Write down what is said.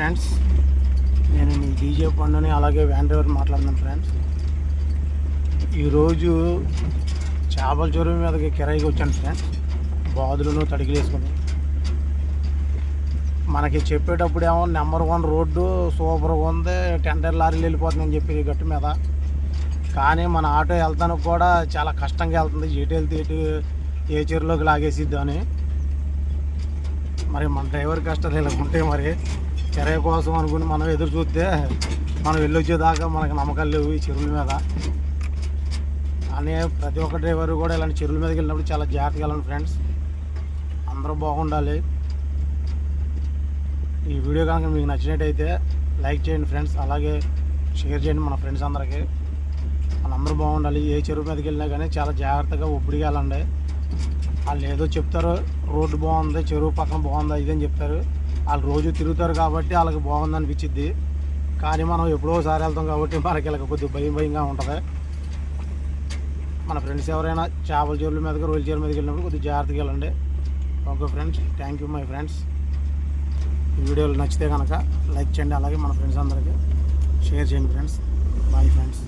Friends, నేను మీ DJ పండుని అలాగే వ్యాన్ డ్రైవర్ మాట్లాడుతున్నాను ఫ్రెండ్స్. ఈరోజు చేపల చెరువు మీదకి కిరాయికి వచ్చాను ఫ్రెండ్స్. బాదులను తడికి వేసుకుని మనకి చెప్పేటప్పుడు ఏమో నెంబర్ 1 రోడ్డు సూపర్గా ఉంది, టెండర్ లారీలు వెళ్ళిపోతుందని చెప్పి గట్టు మీద. కానీ మన ఆటో వెళ్తానికి కూడా చాలా కష్టంగా వెళ్తుంది. ఎటు వెళ్తే ఎటు ఏ చెరువులోకి లాగేసిద్దాం అని. మరి మన డ్రైవర్ కష్టాలు ఇలా ఉంటాయి. మరి కిరాయి కోసం అనుకుని మనం ఎదురు చూస్తే మనం వెళ్ళొచ్చేదాకా మనకు నమ్మకాలు లేవు ఈ చెరువుల మీద. కానీ ప్రతి ఒక్క డ్రైవర్ కూడా ఇలాంటి చెరువుల మీదకి వెళ్ళినప్పుడు చాలా జాగ్రత్తగా వెళ్ళండి ఫ్రెండ్స్. అందరూ బాగుండాలి. ఈ వీడియో కనుక మీకు నచ్చినట్టయితే లైక్ చేయండి ఫ్రెండ్స్, అలాగే షేర్ చేయండి మన ఫ్రెండ్స్ అందరికీ. మనందరూ బాగుండాలి. ఏ చెరువు మీదకి వెళ్ళినా కానీ చాలా జాగ్రత్తగా ఒబ్బడిగా వెళ్ళండి. వాళ్ళు ఏదో చెప్తారు, రోడ్డు బాగుంది, చెరువు పక్కన బాగుంది ఇదని చెప్తారు. వాళ్ళు రోజు తిరుగుతారు కాబట్టి వాళ్ళకి బాగుంది అనిపించిద్ది. కానీ మనం ఎప్పుడోసారి వెళ్తాం కాబట్టి మనకి ఇలా కొద్దిగా భయంగా ఉంటుంది. మన ఫ్రెండ్స్ ఎవరైనా చేపల చెరువుల మీదకి రొయ్యల చెరువు మీదకి వెళ్ళినప్పుడు కొద్దిగా జాగ్రత్తగా వెళ్ళండి. Okay friends, thank you my friends. ఈ వీడియోలు నచ్చితే కనుక లైక్ చేయండి, అలాగే మన ఫ్రెండ్స్ అందరికీ షేర్ చేయండి ఫ్రెండ్స్. Bye friends.